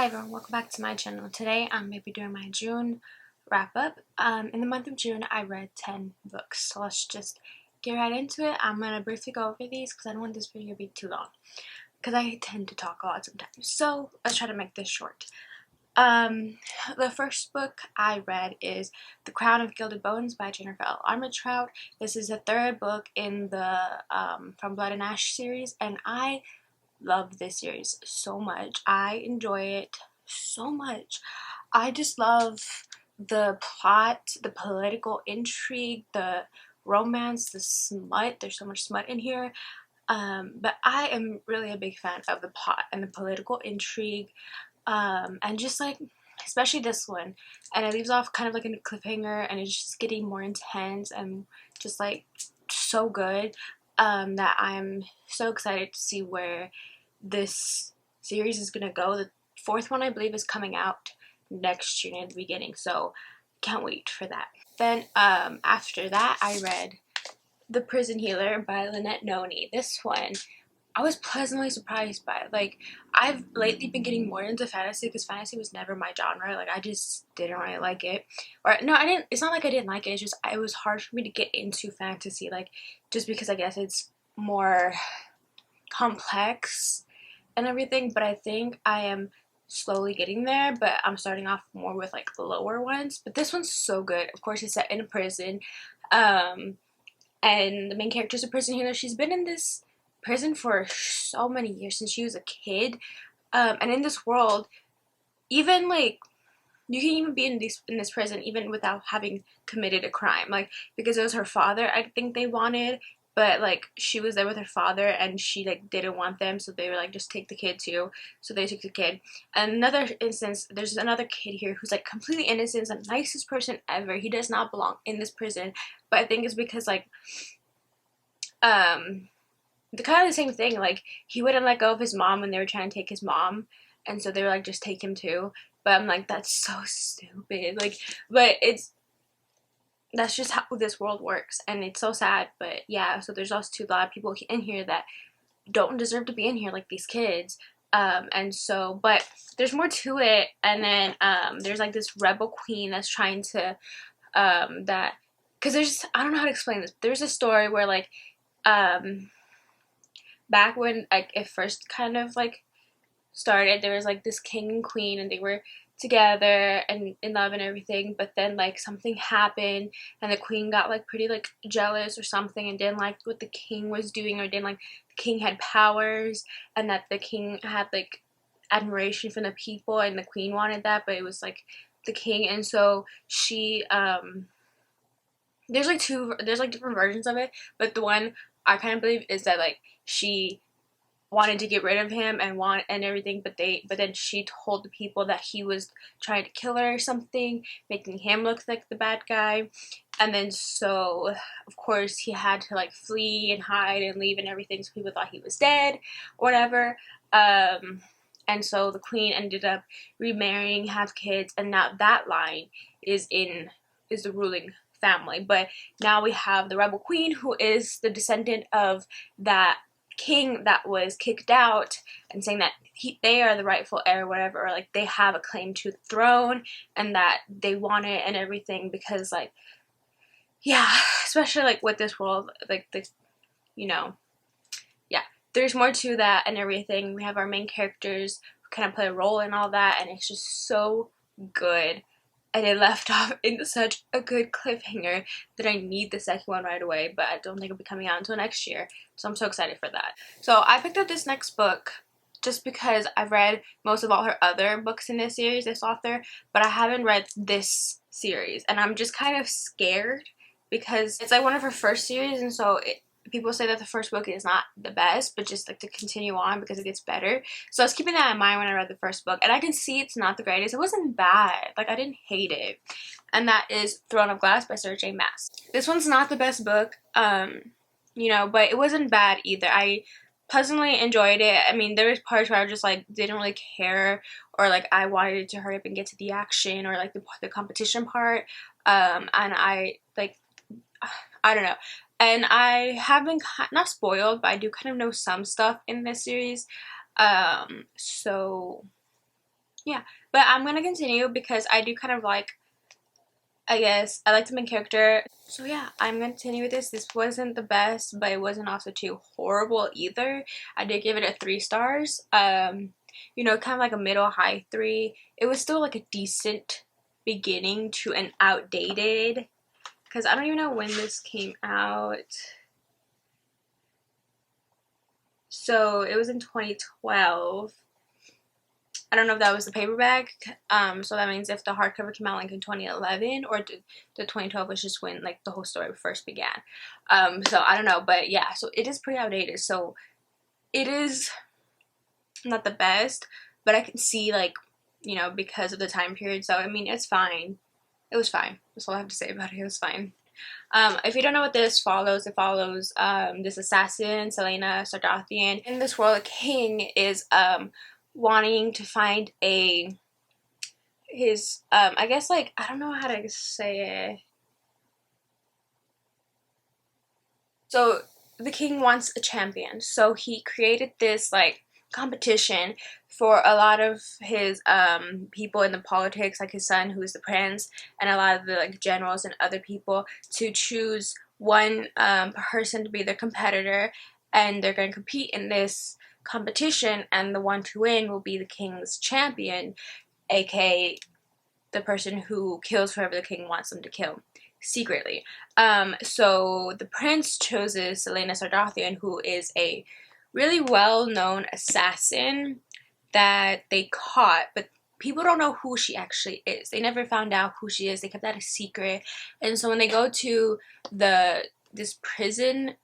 Hi everyone, welcome back to my channel. Today I'm going to be doing my June wrap up. In the month of June I read 10 books, so let's just get right into it. I'm going to briefly go over these because I don't want this video to be too long because I tend to talk a lot sometimes, so let's try to make this short. The first book I read is The Crown of Gilded Bones by Jennifer L. Armentrout. This is the third book in the From Blood and Ash series, and I love this series so much. I enjoy it so much. I just love the plot, the political intrigue, the romance, the smut. There's so much smut in here. But I am really a big fan of the plot and the political intrigue, and just like, especially this one. And it leaves off kind of like in a cliffhanger, and it's just getting more intense and just like so good, that I'm so excited to see where this series is gonna go. The fourth one I believe is coming out next June at the beginning, so can't wait for that. Then after that I read The Prison Healer by Lynette Noni. This one I was pleasantly surprised by. Like, I've lately been getting more into fantasy because fantasy was never my genre. Like, I just didn't really like it. Or no, I didn't. It's not like I didn't like it. It's just it was hard for me to get into fantasy. Like, just because I guess it's more complex and everything, but I think I am slowly getting there, but I'm starting off more with like lower ones. But this one's so good. Of course, it's set in a prison, and the main character is a prison healer. She's been in this prison for so many years, since she was a kid, and in this world, even like you can even be in this prison even without having committed a crime, like because it was her father I think they wanted, but like she was there with her father and she like didn't want them, so they were like, just take the kid too, so they took the kid. And another instance, there's another kid here who's like completely innocent, the nicest person ever. He does not belong in this prison, but I think it's because like the kind of the same thing, like he wouldn't let go of his mom when they were trying to take his mom, and so they were like, just take him too. But I'm like, that's so stupid. Like, but that's just how this world works, and it's so sad. But yeah, so there's also a lot of people in here that don't deserve to be in here, like these kids. And so, but there's more to it. And then there's like this rebel queen that's trying to that, because there's, I don't know how to explain this. There's a story where like back when like it first kind of like started, there was like this king and queen, and they were together and in love and everything, but then like something happened and the queen got like pretty like jealous or something and didn't like what the king was doing, or didn't like the king had powers, and that the king had like admiration from the people, and the queen wanted that, but it was like the king. And so she there's like different versions of it, but the one I kind of believe is that like she wanted to get rid of him and everything, but then she told the people that he was trying to kill her or something, making him look like the bad guy. And then so of course he had to like flee and hide and leave and everything, so people thought he was dead or whatever. And so the queen ended up remarrying, have kids, and now that line is the ruling family. But now we have the rebel queen, who is the descendant of that king that was kicked out, and saying that they are the rightful heir or whatever, or like they have a claim to the throne and that they want it and everything, because like, yeah, especially like with this world, like the, you know, yeah, there's more to that and everything. We have our main characters who kind of play a role in all that, and it's just so good. And it left off in such a good cliffhanger that I need the second one right away, but I don't think it'll be coming out until next year, so I'm so excited for that. So I picked up this next book just because I've read most of all her other books in this series, this author, but I haven't read this series, and I'm just kind of scared because it's like one of her first series, and so people say that the first book is not the best, but just like to continue on because it gets better. So I was keeping that in mind when I read the first book, and I can see it's not the greatest. It wasn't bad, like I didn't hate it, and that is Throne of Glass by Sarah J. Maas. This one's not the best book, you know, but it wasn't bad either. I pleasantly enjoyed it. I mean, there was parts where I just like didn't really care, or like I wanted it to hurry up and get to the action, or like the competition part, and I like, I don't know. And I have been not spoiled, but I do kind of know some stuff in this series. So yeah, but I'm gonna continue because I do kind of like, I guess I like the main character. So yeah, I'm gonna continue with this. This wasn't the best, but it wasn't also too horrible either. I did give it a 3 stars. You know, kind of like a middle high 3. It was still like a decent beginning to an outdated, because I don't even know when this came out. So it was in 2012. I don't know if that was the paperback. So that means if the hardcover came out like in 2011 or the 2012 was just when like the whole story first began. So I don't know, but yeah, so it is pretty outdated. So it is not the best, but I can see like, you know, because of the time period. So I mean, it's fine. It was fine. That's all I have to say about it. It was fine. If you don't know what this follows, it follows this assassin, Selena Sardathian. In this world, a king is wanting to find his I guess like, I don't know how to say it. So the king wants a champion. So he created this like competition for a lot of his people in the politics, like his son who's the prince, and a lot of the like generals and other people, to choose one person to be their competitor, and they're going to compete in this competition, and the one to win will be the king's champion, aka the person who kills whoever the king wants them to kill secretly. So the prince chooses Selena Sardathian, who is a really well-known assassin that they caught, but people don't know who she actually is. They never found out who she is. They kept that a secret. And so when they go to this prison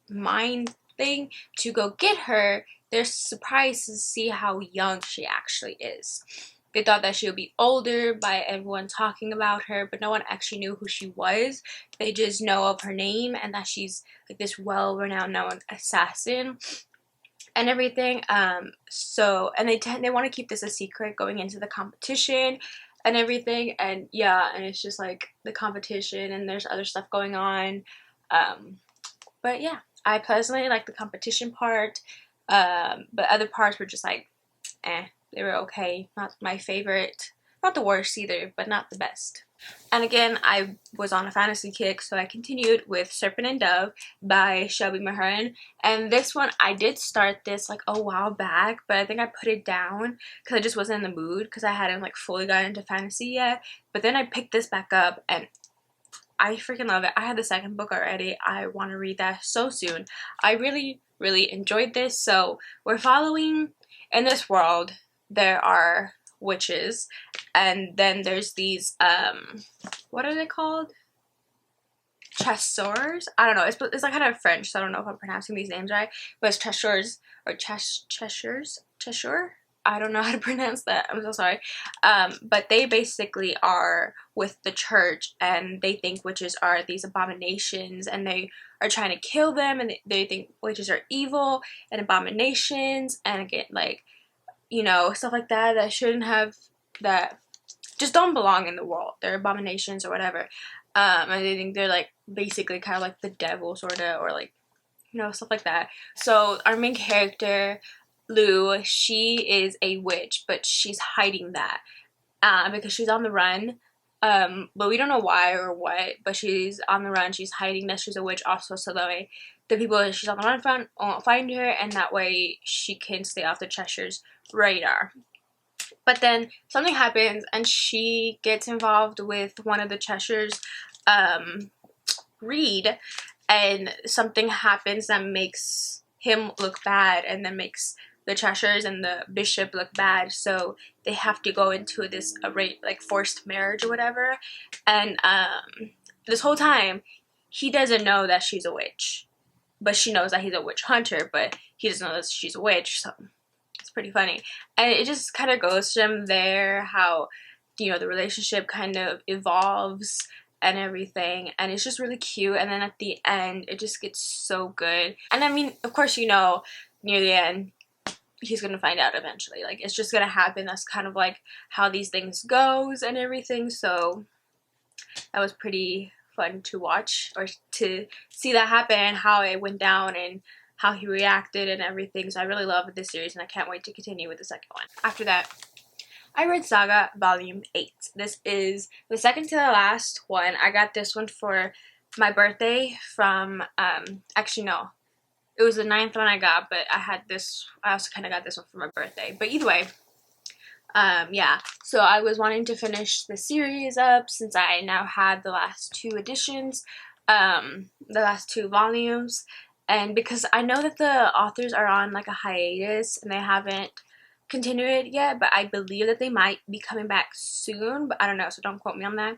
mine thing to go get her, they're surprised to see how young she actually is. They thought that she would be older by everyone talking about her, but no one actually knew who she was. They just know of her name and that she's like this well-renowned known assassin and everything. So, and they want to keep this a secret going into the competition and everything. And yeah, and it's just like the competition and there's other stuff going on. But yeah, I personally like the competition part. But other parts were just like, they were okay. Not my favorite. Not the worst either, but not the best. And again, I was on a fantasy kick, so I continued with Serpent Dove by Shelby Mahern. And this one, I did start this like a while back, but I think I put it down because I just wasn't in the mood because I hadn't like fully gotten into fantasy yet. But then I picked this back up and I freaking love it. I had the second book already. I want to read that so soon. I really, really enjoyed this. So we're following, in this world, there are witches, and then there's these what are they called, chasseurs? I don't know, it's like kind of French, so I don't know if I'm pronouncing these names right, but it's chasseurs or cheshire. I don't know how to pronounce that, I'm so sorry. But they basically are with the church, and they think witches are these abominations, and they are trying to kill them, and they think witches are evil and abominations, and again, like, you know, stuff like that that shouldn't have, that just don't belong in the world. They're abominations or whatever. And they think they're like basically kind of like the devil sort of, or like, you know, stuff like that. So our main character, Lou, she is a witch, but she's hiding that because she's on the run. But we don't know why or what, but she's on the run. She's hiding that she's a witch also, so that way the people that she's on the run from won't find her, and that way she can stay off the Cheshire's radar. But then something happens and she gets involved with one of the Cheshires, Reed, and something happens that makes him look bad and then makes the Cheshires and the bishop look bad, so they have to go into this like forced marriage or whatever. And this whole time he doesn't know that she's a witch, but she knows that he's a witch hunter, but he doesn't know that she's a witch. So it's pretty funny, and it just kind of goes from there how, you know, the relationship kind of evolves and everything, and it's just really cute. And then at the end it just gets so good. And I mean, of course, you know, near the end he's gonna find out eventually, like it's just gonna happen. That's kind of like how these things goes and everything. So that was pretty fun to watch, or to see that happen, how it went down and how he reacted and everything. So I really love this series and I can't wait to continue with the second one. After that, I read Saga Volume 8. This is the second to the last one. I got this one for my birthday from, actually no, it was the 9th one I got, but I also kind of got this one for my birthday. But either way, yeah, so I was wanting to finish the series up since I now had the last 2 editions, the last 2 volumes, and because I know that the authors are on like a hiatus and they haven't continued it yet, but I believe that they might be coming back soon, but I don't know, so don't quote me on that.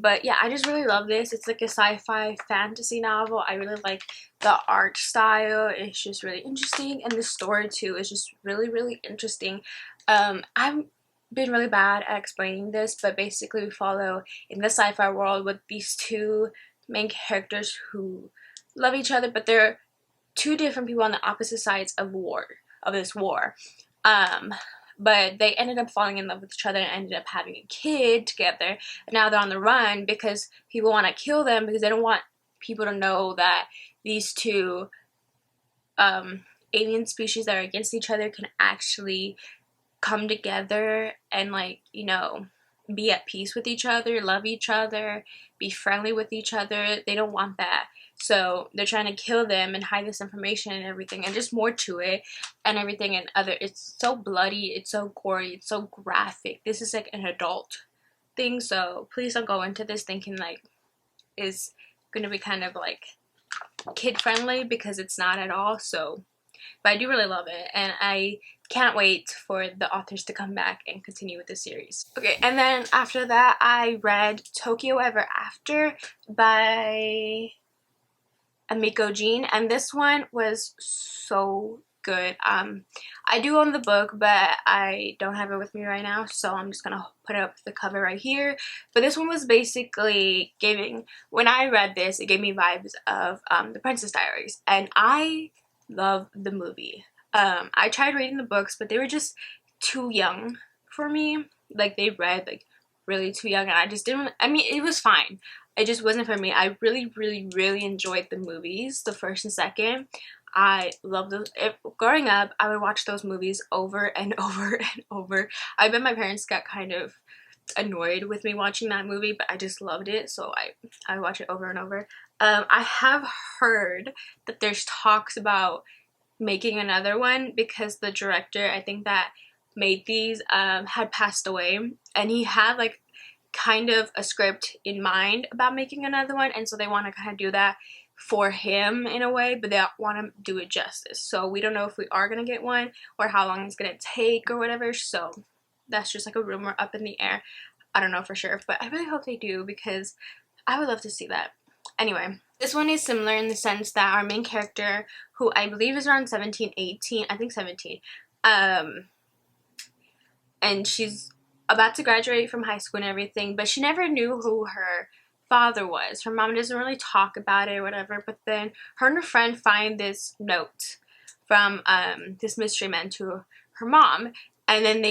But yeah, I just really love this. It's like a sci-fi fantasy novel. I really like the art style. It's just really interesting, and the story too is just really, really interesting. I've been really bad at explaining this, but basically we follow in the sci-fi world with these 2 main characters who love each other, but they're 2 different people on the opposite sides of this war. But they ended up falling in love with each other and ended up having a kid together. And now they're on the run because people want to kill them because they don't want people to know that these 2 alien species that are against each other can actually come together and, like, you know, be at peace with each other, love each other, be friendly with each other. They don't want that. So they're trying to kill them and hide this information and everything, and just more to it and everything. And it's so bloody, it's so gory, it's so graphic. This is like an adult thing, so please don't go into this thinking like it's gonna be kind of like kid friendly, because it's not at all. So, but I do really love it, and I can't wait for the authors to come back and continue with the series. Okay, and then after that I read Tokyo Ever After by Amiko Jean, and this one was so good. I do own the book, but I don't have it with me right now, so I'm just gonna put up the cover right here. But this one was basically when I read this, it gave me vibes of The Princess Diaries, and I love the movie. I tried reading the books, but they were just too young for me. Like, they read like really too young, and I just didn't. I mean, it was fine. It just wasn't for me. I really, really, really enjoyed the movies, the first and second. I loved those. Growing up, I would watch those movies over and over and over. I bet my parents got kind of annoyed with me watching that movie, but I just loved it, so I watch it over and over. I have heard that there's talks about making another one because the director, I think, that made these had passed away, and he had like kind of a script in mind about making another one, and so they want to kind of do that for him in a way, but they want to do it justice. So we don't know if we are going to get one or how long it's going to take or whatever, so that's just like a rumor up in the air. I don't know for sure, but I really hope they do because I would love to see that. Anyway, this one is similar in the sense that our main character, who I believe is around 17, 18, I think 17, and she's about to graduate from high school and everything, but she never knew who her father was. Her mom doesn't really talk about it or whatever, but then her and her friend find this note from this mystery man to her mom, and then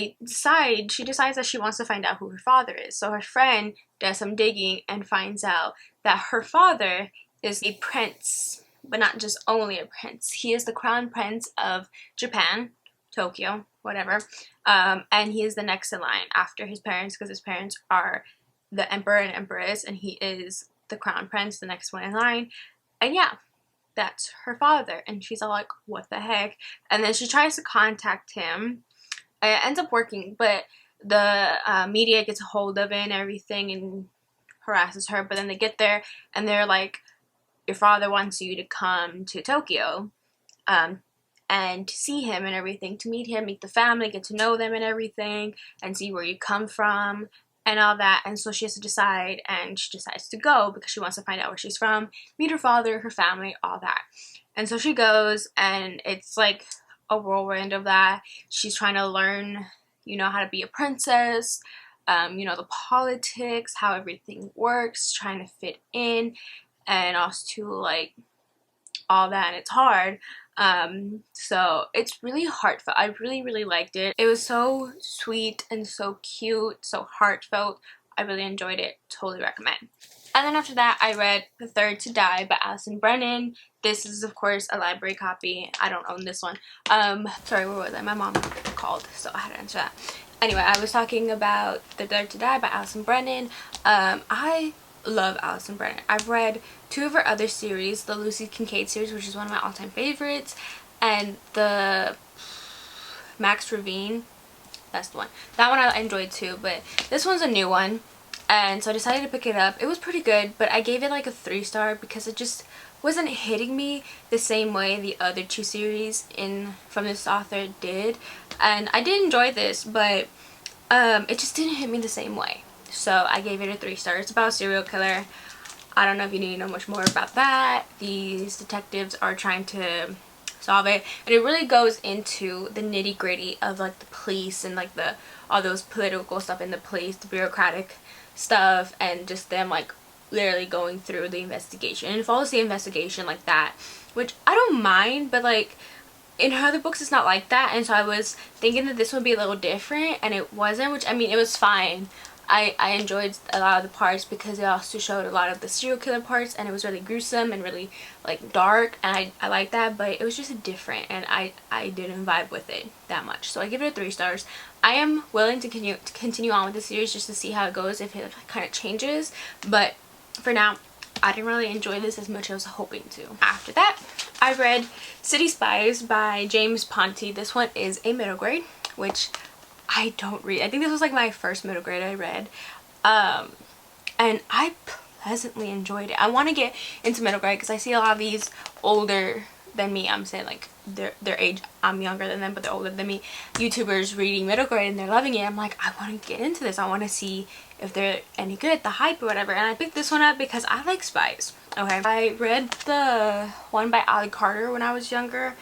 she decides that she wants to find out who her father is. So her friend does some digging and finds out that her father is a prince, but not just only a prince. He is the crown prince of Japan, Tokyo, whatever, and he is the next in line after his parents, because his parents are the emperor and empress, and he is the crown prince, the next one in line. And yeah, that's her father, and she's all like, what the heck? And then she tries to contact him. It ends up working, but the media gets a hold of it and everything and harasses her. But then they get there and they're like, your father wants you to come to Tokyo and to see him and everything, to meet him, meet the family, get to know them and everything, and see where you come from and all that. And so she has to decide, and she decides to go because she wants to find out where she's from, meet her father, her family, all that. And so she goes, and it's like a whirlwind of that. She's trying to learn, you know, how to be a princess, you know, the politics, how everything works, trying to fit in, and also to like all that, and it's hard. So it's really heartfelt. I really, really liked it. It was so sweet and so cute, so heartfelt. I really enjoyed it. Totally recommend. And then after that, I read The Third to Die by Alison Brennan. This is, of course, a library copy. I don't own this one. Sorry, where was I? My mom called, so I had to answer that. Anyway, I was talking about The Deserve to Die by Alison Brennan. I love Alison Brennan. I've read 2 of her other series, the Lucy Kincaid series, which is one of my all-time favorites, and the Max Ravine, that's the one. That one I enjoyed too, but this one's a new one, and so I decided to pick it up. It was pretty good, but I gave it like a 3-star because it just wasn't hitting me the same way the other 2 series from this author did. And I did enjoy this, but it just didn't hit me the same way. So I gave it a 3-star. It's about a serial killer. I don't know if you need to know much more about that. These detectives are trying to solve it, and it really goes into the nitty-gritty of like the police and like all those political stuff in the police, the bureaucratic stuff, and just them like literally going through the investigation. And it follows the investigation like that, which I don't mind, but like in her other books it's not like that, and so I was thinking that this would be a little different, and it wasn't, which I mean, it was fine. I enjoyed a lot of the parts because it also showed a lot of the serial killer parts, and it was really gruesome and really like dark, and I like that, but it was just different, and I didn't vibe with it that much. So I give it a 3 stars. I am willing to continue on with the series just to see how it goes, if it kind of changes, but for now I didn't really enjoy this as much as I was hoping to. After that, I read City Spies by James Ponti. This one is a middle grade, which I don't read. I think this was like my first middle grade I read. And I pleasantly enjoyed it. I want to get into middle grade because I see a lot of these older than me, I'm saying like their age, I'm younger than them, but they're older than me, YouTubers reading middle grade and they're loving it. I'm like, I want to get into this. I want to see if they're any good, the hype or whatever. And I picked this one up because I like Spies. Okay, I read the one by Ali Carter when I was younger,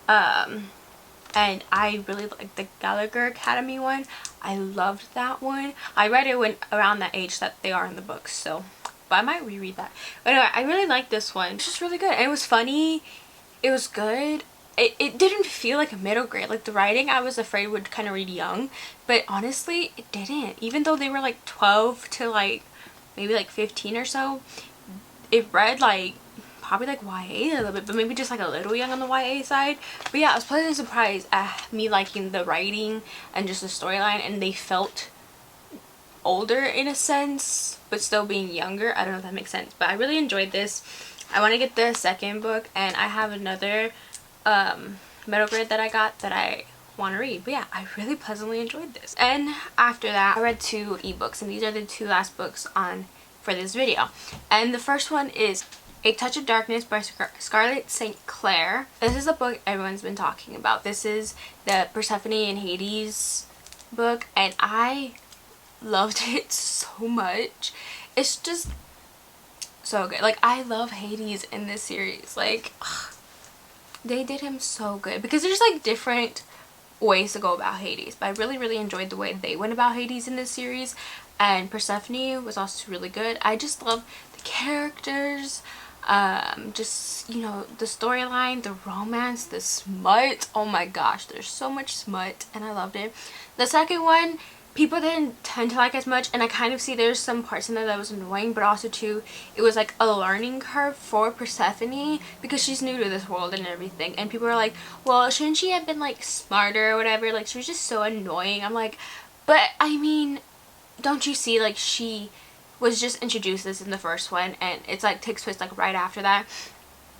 and I really liked the Gallagher Academy one. I loved that one. I read it when around that age that they are in the books, so but I might reread that. But anyway, I really liked this one. It's just really good, and it was funny. It was good. It didn't feel like a middle grade. Like the writing, I was afraid would kind of read young, but honestly, it didn't. Even though they were like 12 to like maybe like 15 or so, it read like probably like YA a little bit, but maybe just like a little young on the YA side. But yeah, I was pleasantly surprised at me liking the writing and just the storyline, and they felt older in a sense but still being younger. I don't know if that makes sense, but I really enjoyed this. I want to get the second book, and I have another middle grade that I got that I want to read. But yeah, I really pleasantly enjoyed this. And after that, I read 2 ebooks, and these are the 2 last books for this video. And the first one is A Touch of Darkness by Scarlett St. Clair. This is a book everyone's been talking about. This is the Persephone and Hades book, and I loved it so much. It's just so good. Like, I love Hades in this series. Like, ugh, they did him so good because there's like different ways to go about Hades, but I really enjoyed the way they went about Hades in this series. And Persephone was also really good. I just love the characters, just, you know, the storyline, the romance, the smut. Oh my gosh, there's so much smut, and I loved it. The second one, people didn't tend to like as much, and I kind of see there's some parts in there that was annoying, but also too, it was like a learning curve for Persephone because she's new to this world and everything, and people are like, well, shouldn't she have been like smarter or whatever? Like, she was just so annoying. I'm like, but I mean, don't you see, like, she was just introduced this in the first one, and it's like takes place like right after that,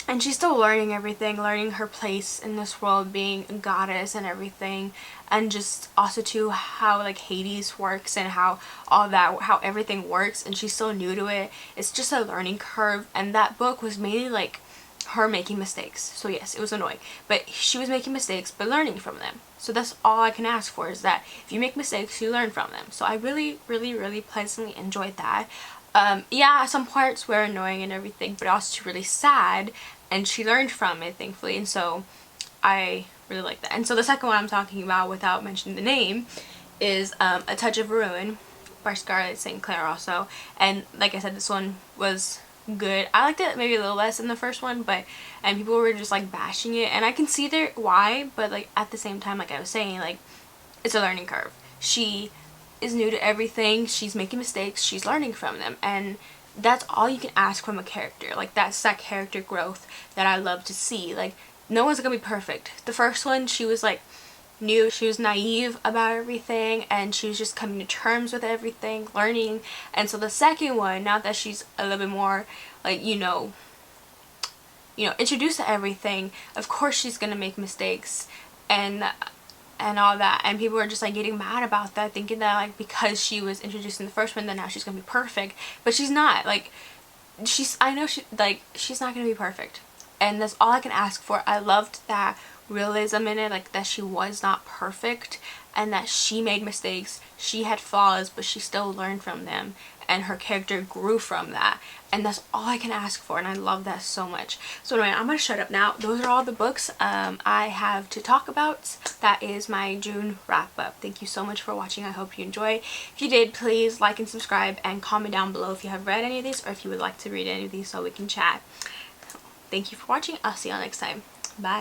and she's still learning everything, learning her place in this world, being a goddess and everything, and just also too how like Hades works and how all that, how everything works, and she's so new to it. It's just a learning curve, and that book was mainly like her making mistakes. So yes, it was annoying, but she was making mistakes but learning from them. So that's all I can ask for, is that if you make mistakes, you learn from them. So I really pleasantly enjoyed that. Yeah, some parts were annoying and everything, but also really sad, and she learned from it, thankfully, and so I really like that. And so the second one I'm talking about, without mentioning the name, is A Touch of Ruin by Scarlett St. Clair also. And like I said, this one was good. I liked it maybe a little less than the first one, but and people were just like bashing it, and I can see why, but like at the same time, like I was saying, like, it's a learning curve. She is new to everything, she's making mistakes, she's learning from them, and that's all you can ask from a character. Like, that's that character growth that I love to see. Like, no one's gonna be perfect. The first one, she was like new. She was naive about everything and she was just coming to terms with everything, learning. And so the second one, now that she's a little bit more like, you know, introduced to everything, of course she's gonna make mistakes and all that, and people are just like getting mad about that, thinking that like because she was introduced in the first one, then now she's gonna be perfect. But she's not. Like, I know she's not gonna be perfect, and that's all I can ask for. I loved that realism in it, like that she was not perfect and that she made mistakes, she had flaws, but she still learned from them and her character grew from that, and that's all I can ask for, and I love that so much. So anyway, I'm gonna shut up now. Those are all the books I have to talk about. That is my June wrap up. Thank you so much for watching. I hope you enjoy. If you did, please like and subscribe and comment down below if you have read any of these or if you would like to read any of these so we can chat. Thank you for watching. I'll see you all next time. Bye.